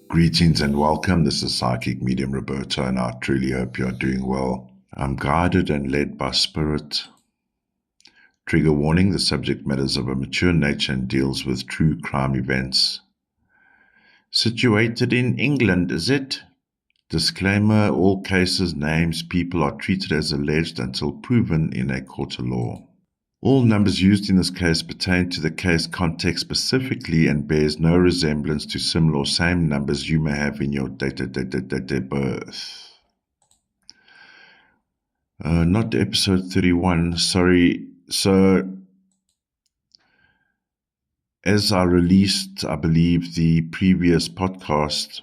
Greetings and welcome. This is Psychic Medium Roberto, and I truly hope you are doing well. I'm guided and led by Spirit. Trigger warning: the subject matter is of a mature nature and deals with true crime events. Situated in England, is it? Disclaimer: all cases, names, people are treated as alleged until proven in a court of law. All numbers used in this case pertain to the case context specifically and bears no resemblance to similar or same numbers you may have in your date of birth. Not episode 31, sorry. So, as I released, I believe, the previous podcast,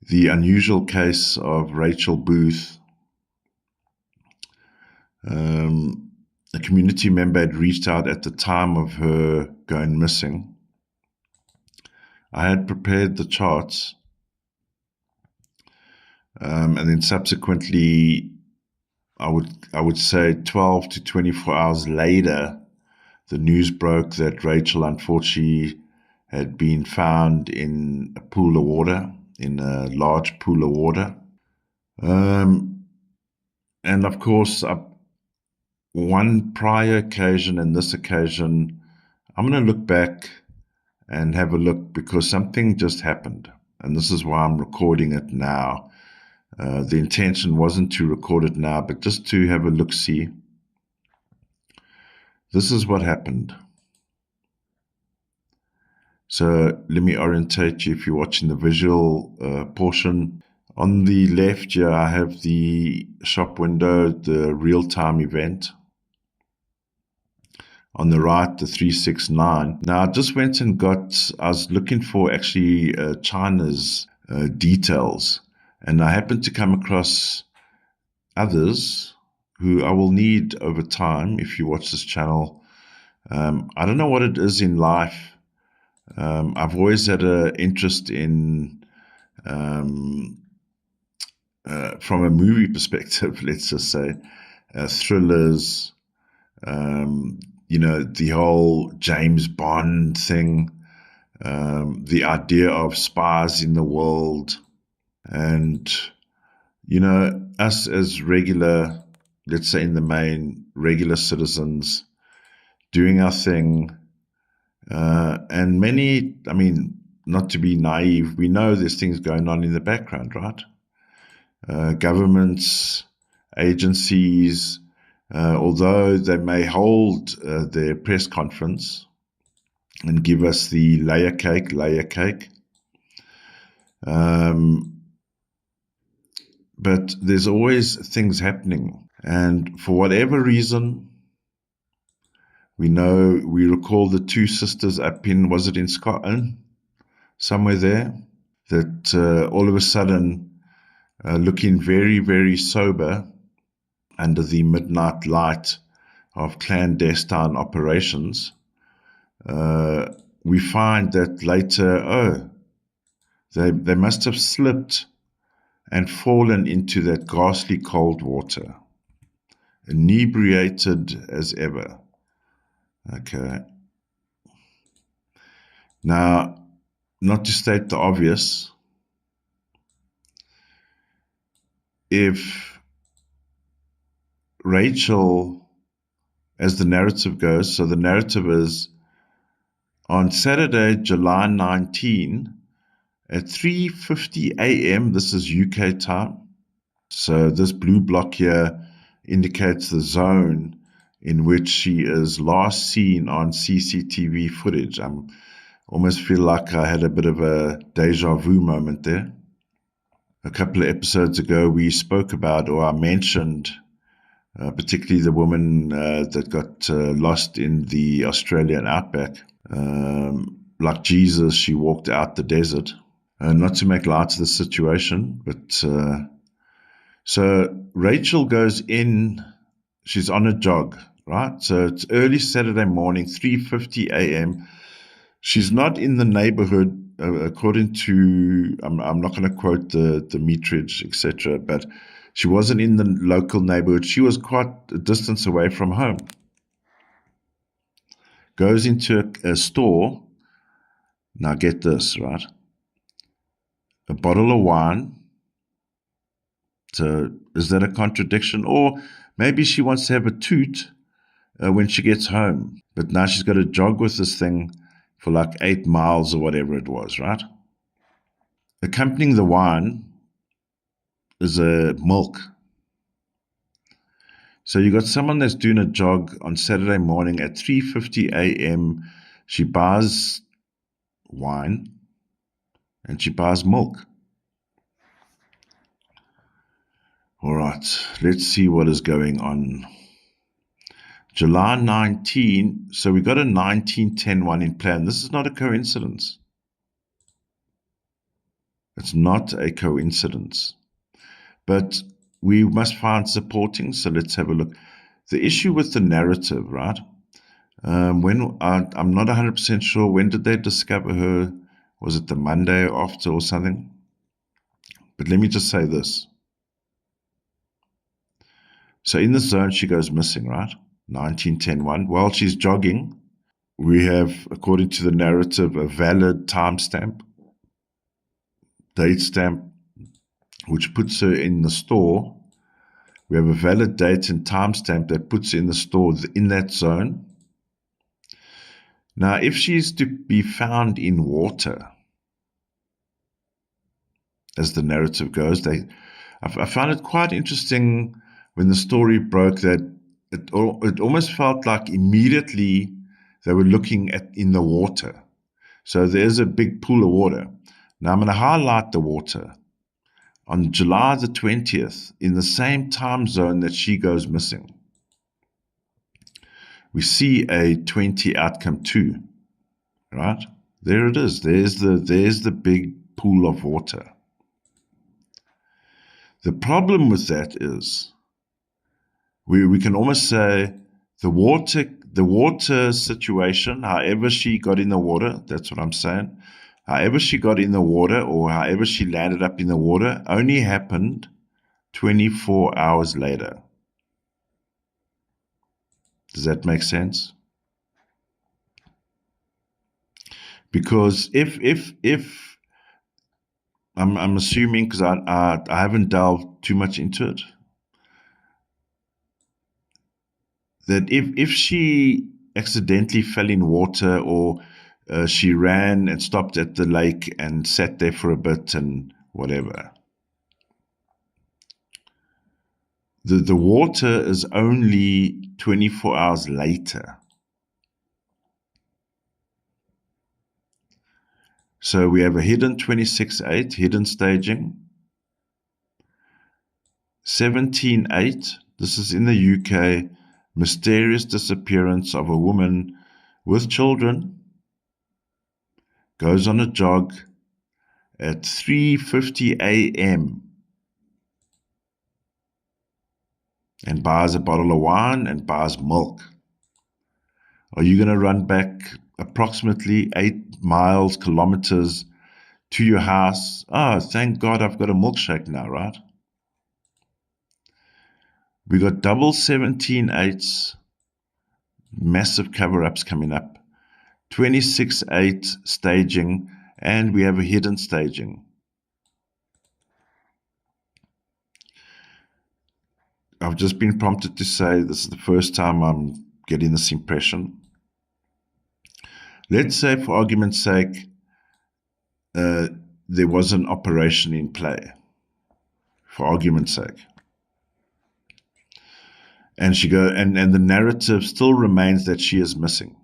the unusual case of Rachel Booth, a community member had reached out at the time of her going missing. I had prepared the charts, and then subsequently, I would say 12 to 24 hours later, the news broke that Rachel unfortunately had been found in a pool of water, in a large pool of water. And of course, one prior occasion and this occasion, I'm going to look back and have a look because something just happened. And this is why I'm recording it now. The intention wasn't to record it now, but just to have a look-see. This is what happened. So let me orientate you if you're watching the visual portion. On the left here, I have the shop window, the real-time event. On the right, the 369. Now, I just went and I was looking for actually China's details. And I happened to come across others who I will need over time if you watch this channel. I don't know what it is in life. I've always had an interest in, from a movie perspective, let's just say, thrillers, the whole James Bond thing, the idea of spies in the world, and, us as regular, let's say in the main, regular citizens doing our thing, and many, not to be naive, we know there's things going on in the background, right? Governments, agencies, although they may hold their press conference and give us the layer cake, but there's always things happening. And for whatever reason, we recall the two sisters up in, was it in Scotland? Somewhere there, that all of a sudden, looking very, very sober, under the midnight light of clandestine operations, we find that later, they must have slipped and fallen into that ghastly cold water, inebriated as ever. Okay. Now, not to state the obvious, if Rachel, as the narrative goes, so the narrative is on Saturday, July 19, at 3:50 a.m., this is UK time. So this blue block here indicates the zone in which she is last seen on CCTV footage. I almost feel like I had a bit of a deja vu moment there. A couple of episodes ago, we spoke about, or I mentioned, particularly the woman that got lost in the Australian outback. Like Jesus, she walked out the desert. Not to make light of the situation, but so Rachel goes in, she's on a jog, right? So it's early Saturday morning, 3:50 a.m. She's not in the neighborhood, according to, I'm not going to quote the meterage, etc., but she wasn't in the local neighborhood. She was quite a distance away from home. Goes into a store Now get this, right? A bottle of wine. So is that a contradiction? Or maybe she wants to have a toot when she gets home, but now she's got to jog with this thing for like 8 miles or whatever it was, right? Accompanying the wine is a milk. So you got someone that's doing a jog on Saturday morning at 3:50 a.m. She buys wine and she buys milk. All right, let's see what is going on. July 19, so we got a 19-10-1 in plan. This is not a coincidence. It's not a coincidence. But we must find supporting, so let's have a look. The issue with the narrative, right? When I'm not 100% sure, when did they discover her? Was it the Monday after or something? But let me just say this. So in the zone, she goes missing, right? 19-10-1. While she's jogging, we have, according to the narrative, a valid timestamp, date stamp, which puts her in the store. We have a valid date and timestamp that puts her in the store in that zone. Now, if she's to be found in water, as the narrative goes, I found it quite interesting when the story broke that it almost felt like immediately they were looking in the water. So there's a big pool of water. Now I'm going to highlight the water. On July the 20th, in the same time zone that she goes missing, we see a 20 outcome 2, right? There it is. There's the big pool of water. The problem with that is we can almost say the water situation, however she got in the water, that's what I'm saying, however she got in the water or however she landed up in the water only happened 24 hours later. Does that make sense? Because if I'm assuming, because I haven't delved too much into it, that if she accidentally fell in water or she ran and stopped at the lake and sat there for a bit and whatever, the water is only 24 hours later. So we have a hidden 26-8, hidden staging. 17-8, this is in the UK, mysterious disappearance of a woman with children, goes on a jog at 3:50 a.m. and buys a bottle of wine and buys milk. Are you going to run back approximately 8 miles, kilometers to your house? Oh, thank God I've got a milkshake now, right? We got double 17-8s, massive cover-ups coming up, 26-8 staging, and we have a hidden staging. I've just been prompted to say this is the first time I'm getting this impression. Let's say, for argument's sake, there was an operation in play, for argument's sake. And and the narrative still remains that she is missing.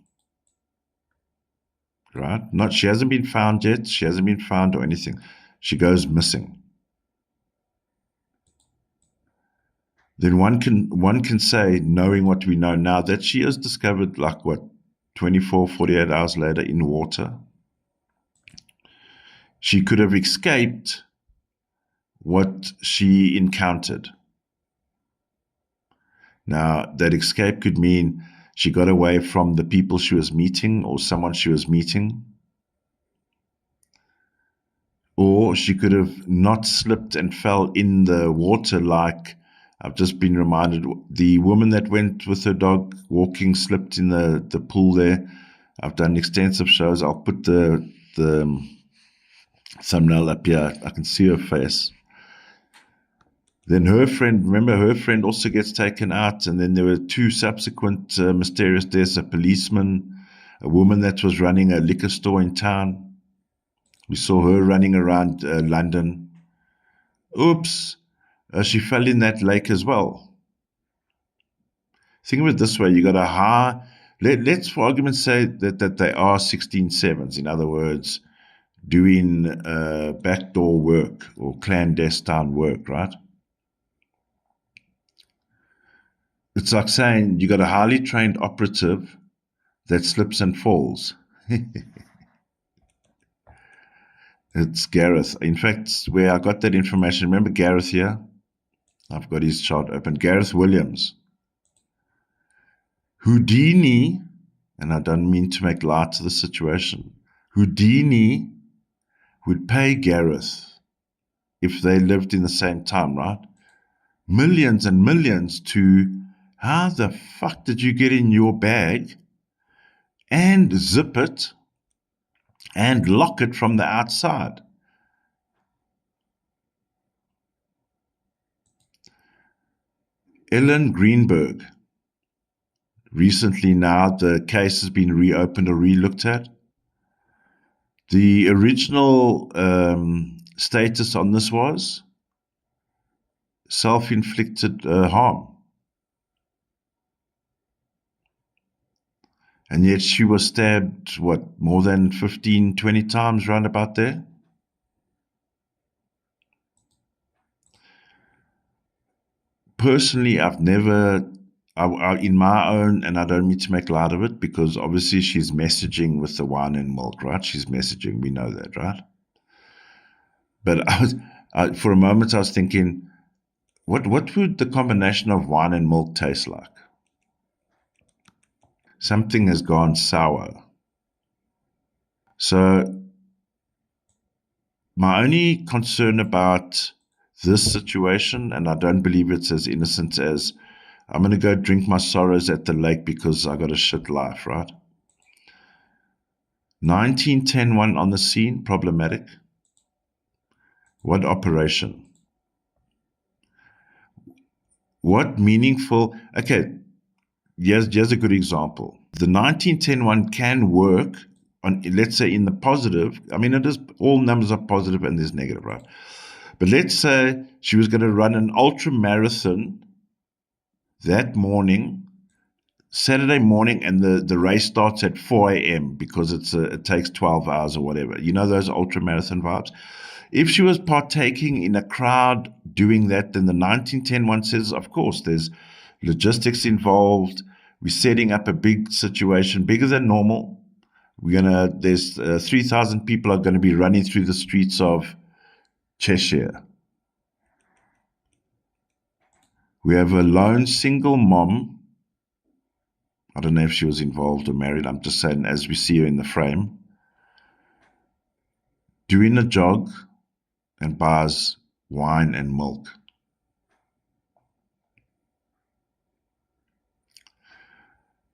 Right? She hasn't been found yet, she hasn't been found or anything. She goes missing. Then one can say, knowing what we know now, that she is discovered 24, 48 hours later in water. She could have escaped what she encountered. Now, that escape could mean she got away from the people she was meeting or someone she was meeting. Or she could have not slipped and fell in the water like I've just been reminded, the woman that went with her dog walking slipped in the pool there. I've done extensive shows. I'll put the the thumbnail up here. I can see her face. Then her friend also gets taken out. And then there were 2 subsequent mysterious deaths, a policeman, a woman that was running a liquor store in town. We saw her running around London. Oops, she fell in that lake as well. Think of it this way, you got a high, let's for argument's sake that they are 16/7s. In other words, doing backdoor work or clandestine work, right? It's like saying you got a highly trained operative that slips and falls. It's Gareth. In fact, where I got that information, remember Gareth here? I've got his chart open. Gareth Williams. Houdini, and I don't mean to make light of the situation, Houdini would pay Gareth, if they lived in the same time, right? Millions and millions to, how the fuck did you get in your bag and zip it and lock it from the outside? Ellen Greenberg. Recently now, the case has been reopened or re-looked at. The original status on this was self-inflicted harm. And yet she was stabbed, more than 15, 20 times round about there? Personally, I've never... in my own, and I don't mean to make light of it, because obviously she's messaging with the wine and milk, right? She's messaging, we know that, right? But for a moment I was thinking, what would the combination of wine and milk taste like? Something has gone sour. So my only concern about this situation, and I don't believe it's as innocent as, I'm going to go drink my sorrows at the lake because I got a shit life, right? 1910-1 on the scene, problematic. What operation? What meaningful... Okay, here's a good example. The 1910-1 can work on, let's say, in the positive. I mean, it is, all numbers are positive and there's negative, right? But let's say she was going to run an ultra marathon that morning, Saturday morning, and the race starts at 4 a.m. because it takes 12 hours or whatever. You know those ultra marathon vibes? If she was partaking in a crowd doing that, then the 1910-1 says, of course, there's logistics involved. We're setting up a big situation, bigger than normal. There's 3,000 people are going to be running through the streets of Cheshire. We have a lone single mom. I don't know if she was involved or married. I'm just saying, as we see her in the frame, doing a jog and buys wine and milk.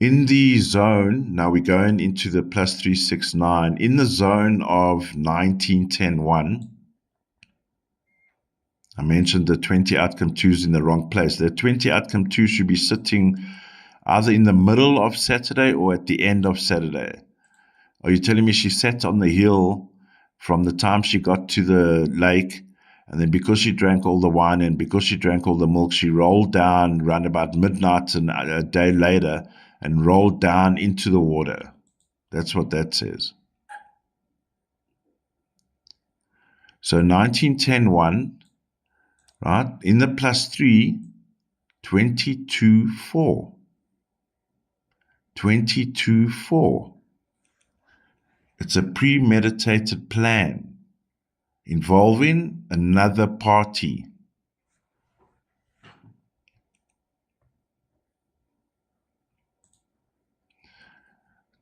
In the zone, now we're going into the plus 369, in the zone of 1910-1, I mentioned the 20 outcome 2s in the wrong place. The 20 outcome 2 should be sitting either in the middle of Saturday or at the end of Saturday. Are you telling me she sat on the hill from the time she got to the lake, and then because she drank all the wine and because she drank all the milk, she rolled down around about midnight and a day later and rolled down into the water? That's what that says. So 1910-1, right, in the plus 3, 22-4. 22-4. It's a premeditated plan involving another party.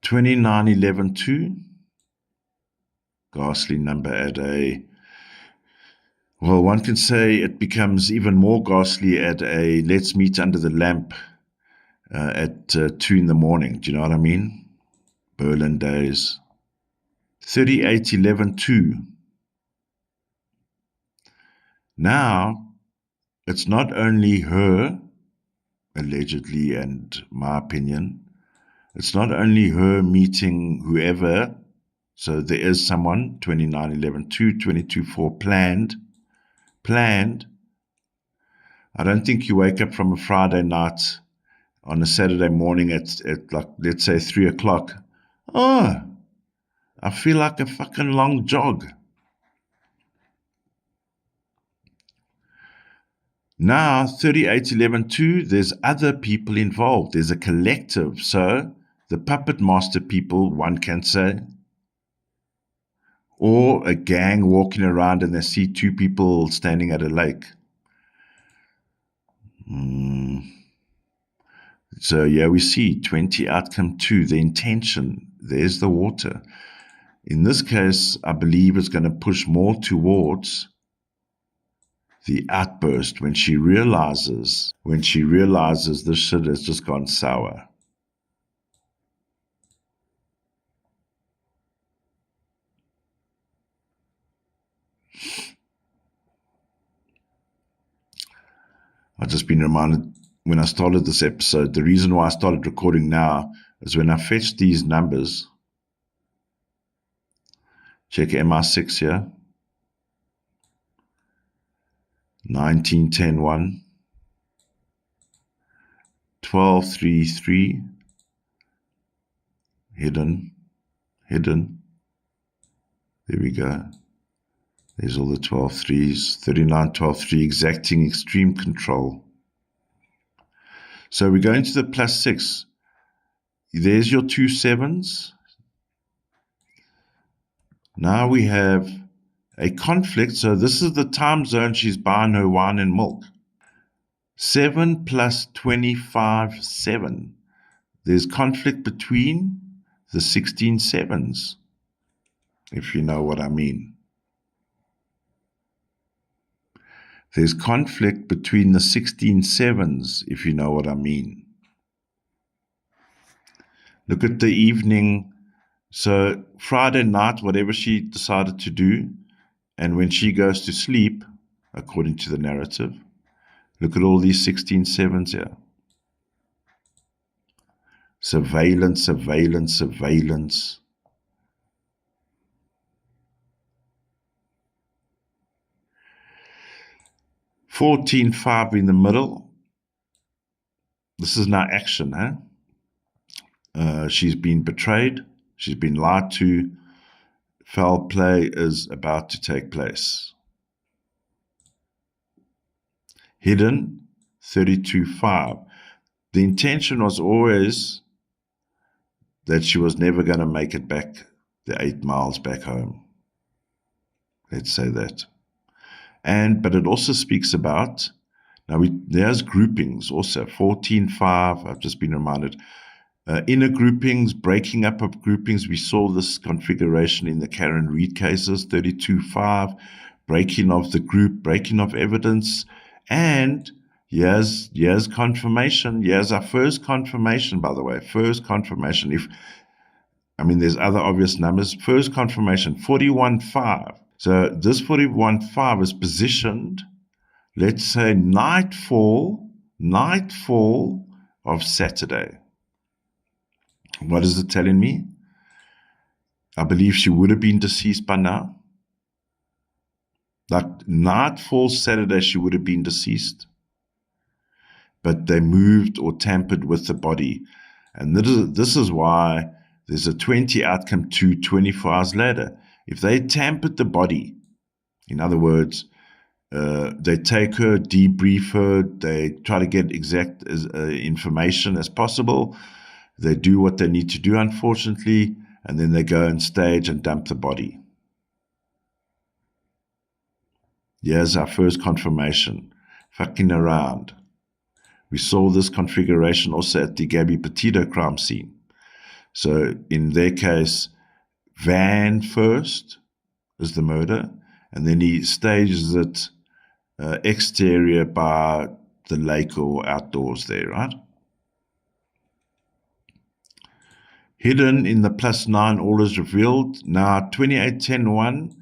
(29-11-2). Ghastly number at a... Well, one can say it becomes even more ghastly at a let's meet under the lamp at 2 in the morning. Do you know what I mean? Berlin days. 3811-2. Now, it's not only her, allegedly, and my opinion, it's not only her meeting whoever, so there is someone, 2911-2, 22-4, planned. I don't think you wake up from a Friday night on a Saturday morning at like, let's say 3 o'clock. Oh, I feel like a fucking long jog. Now, 3811-2, there's other people involved. There's a collective. So the puppet master people, one can say, or a gang walking around and they see two people standing at a lake. So yeah, we see 20 outcome 2, the intention. There's the water. In this case, I believe it's going to push more towards the outburst when she realizes this shit has just gone sour. I've just been reminded when I started this episode, the reason why I started recording now is when I fetched these numbers. Check MI6 here. 1910-1. 1233. Hidden. There we go. There's all the 12 threes. 39-12-3, exacting extreme control. So we go into the +6. There's your 2 sevens. Now we have a conflict. So this is the time zone she's buying her wine and milk. 7 plus 25, 7. There's conflict between the 16 sevens, if you know what I mean. There's conflict between the 16 sevens, if you know what I mean. Look at the evening. So Friday night, whatever she decided to do, and when she goes to sleep, according to the narrative, look at all these 16 sevens here. Surveillance. 14-5 in the middle. This is now action, huh? She's been betrayed. She's been lied to. Foul play is about to take place. Hidden, 32-5. The intention was always that she was never going to make it back the 8 miles back home. Let's say that. But it also speaks about, there's groupings also, 14-5, I've just been reminded. Inner groupings, breaking up of groupings. We saw this configuration in the Karen Reed cases, 32-5, breaking of the group, breaking of evidence. And here's confirmation. Here's our first confirmation, by the way. First confirmation. There's other obvious numbers. First confirmation, 41-5. So this 41-5 is positioned, let's say, nightfall of Saturday. What is it telling me? I believe she would have been deceased by now. Like nightfall Saturday, she would have been deceased. But they moved or tampered with the body. And this is why there's a 20 outcome to 24 hours later. If they tampered the body, in other words, they take her, debrief her, they try to get exact information as possible. They do what they need to do, unfortunately, and then they go and stage and dump the body. Here's our first confirmation. Fucking around. We saw this configuration also at the Gabby Petito crime scene. So in their case, van first is the murder, and then he stages it exterior by the lake or outdoors there, right? Hidden in the +9, all is revealed. Now, 2810-1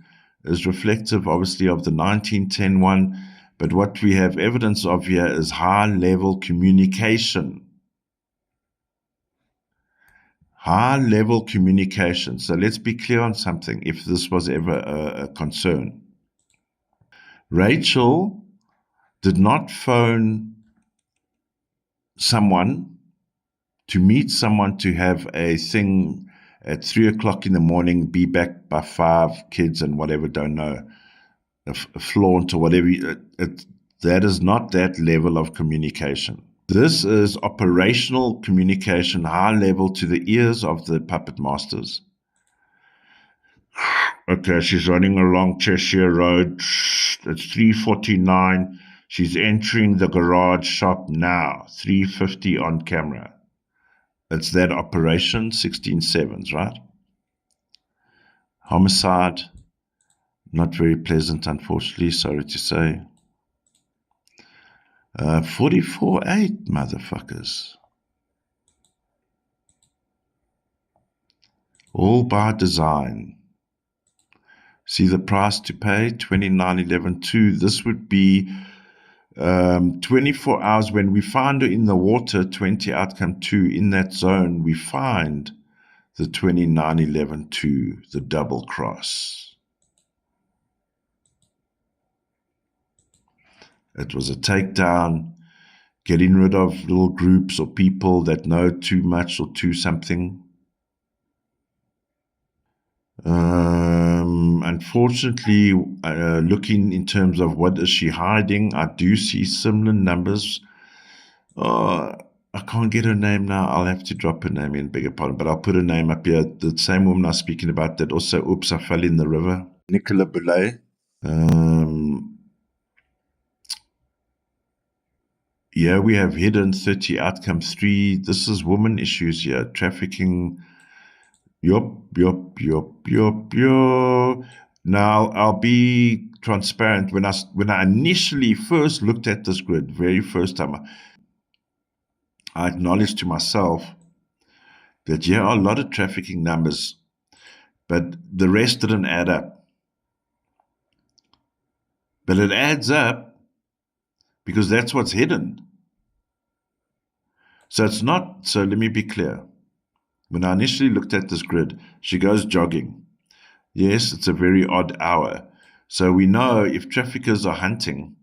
is reflective, obviously, of the 1910-1, but what we have evidence of here is high-level communication. High-level communication. So let's be clear on something, if this was ever a concern. Rachel did not phone someone to meet someone to have a thing at 3 o'clock in the morning, be back by 5, kids and whatever, don't know, a flaunt or whatever. That is not that level of communication. This is operational communication, high level, to the ears of the puppet masters. Okay, she's running along Cheshire Road. It's 3:49. She's entering the garage shop now. 3:50 on camera. It's that operation, 16/7s, right? Homicide, not very pleasant, unfortunately, sorry to say. 44.8, motherfuckers. All by design. See the price to pay, 29.11.2. This would be 24 hours. When we find her in the water, 20 outcome 2, in that zone, we find the 29.11.2, the double cross. It was a takedown, getting rid of little groups or people that know too much or too something. Unfortunately, looking in terms of what is she hiding, I do see similar numbers. I can't get her name now. I'll have to drop her name in, beg your pardon, but I'll put her name up here. The same woman I was speaking about that also, oops, I fell in the river. Nicola Boulay. Yeah, we have hidden 30, outcome 3. This is woman issues here, trafficking. Yup. Now, I'll be transparent. When I initially first looked at this grid, very first time, I acknowledged to myself that, yeah, a lot of trafficking numbers, but the rest didn't add up. But it adds up because that's what's hidden. So it's not, so let me be clear. When I initially looked at this grid, she goes jogging. Yes, it's a very odd hour. So we know if traffickers are hunting,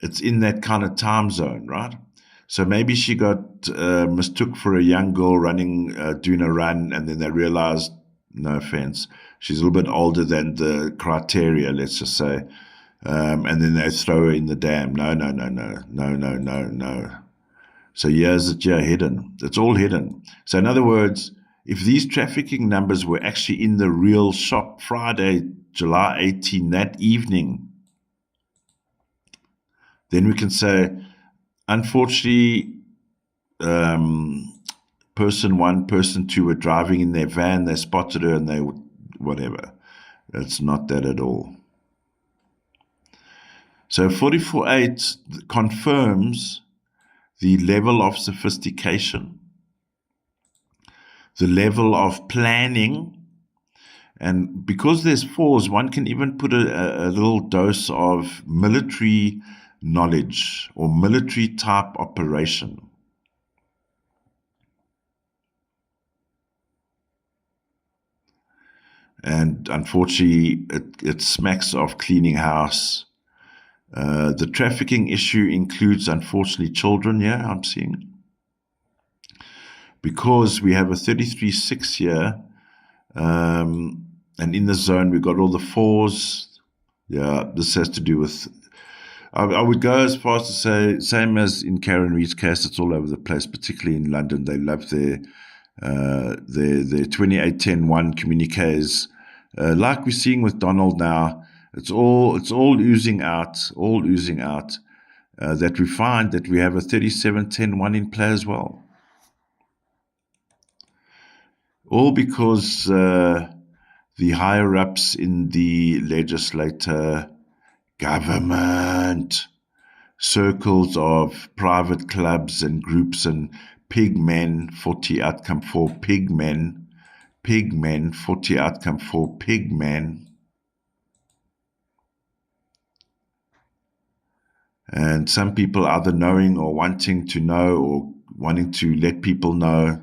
it's in that kind of time zone, right? So maybe she got mistook for a young girl running, doing a run, and then they realized, no offense, she's a little bit older than the criteria, let's just say. And then they throw her in the dam. No. So here's it here hidden. It's all hidden. So in other words, if these trafficking numbers were actually in the real shop Friday, July 18, that evening, then we can say, unfortunately, person 1, person 2 were driving in their van, they spotted her and they whatever. It's not that at all. So 44.8 confirms the level of sophistication, the level of planning, and because there's 4s, one can even put a little dose of military knowledge or military type operation. And unfortunately, it smacks of cleaning house. The trafficking issue includes, unfortunately, children here, I'm seeing. Because we have a 33.6 here, and in the zone, we've got all the 4s. Yeah, this has to do with, I would go as far as to say, same as in Karen Reed's case, it's all over the place, particularly in London. They love their 2810-1 communiques. Like we're seeing with Donald now, it's all oozing out, that we find that we have a 3710-1 in play as well. All because the higher-ups in the legislator government circles of private clubs and groups and pig men, 40 outcome for pig men, 40 outcome for pig men. And some people either knowing or wanting to know or wanting to let people know.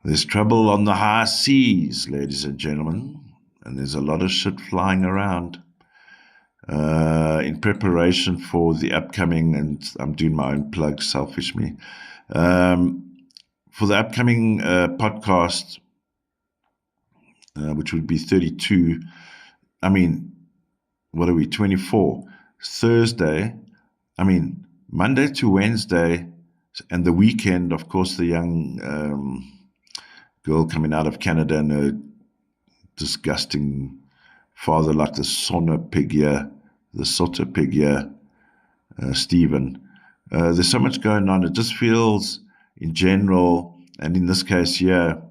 There's trouble on the high seas, ladies and gentlemen, and there's a lot of shit flying around in preparation for the upcoming, and I'm doing my own plug, selfish me, for the upcoming podcast, which would be 32. I mean, what are we, 24? Thursday, Monday to Wednesday, and the weekend, of course, the young girl coming out of Canada and her disgusting father, like the Sota pig here, Stephen. There's so much going on. It just feels, in general, and in this case here,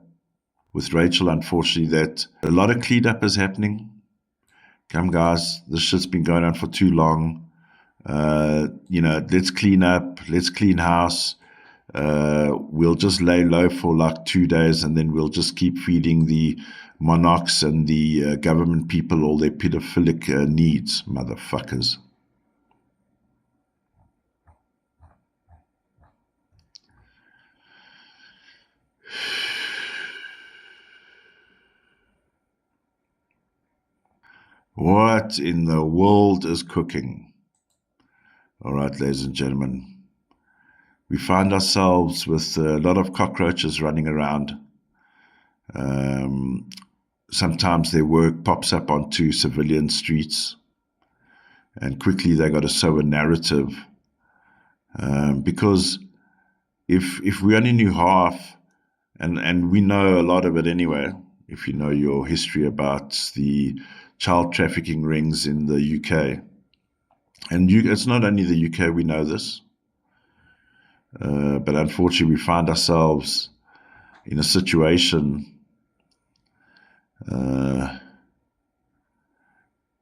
with Rachel, unfortunately, that a lot of cleanup is happening. Come, guys, this shit's been going on for too long. Let's clean up, let's clean house. We'll just lay low for like 2 days, and then we'll just keep feeding the monarchs and the government people all their pedophilic needs, motherfuckers. What in the world is cooking? All right, ladies and gentlemen. We find ourselves with a lot of cockroaches running around. Sometimes their work pops up onto civilian streets, and quickly they got to sow a narrative. Because if we only knew half, and we know a lot of it anyway, if you know your history about the child trafficking rings in the UK, and it's not only the UK, we know this. But unfortunately, we find ourselves in a situation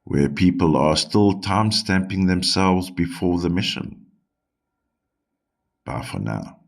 where people are still time-stamping themselves before the mission. Bye for now.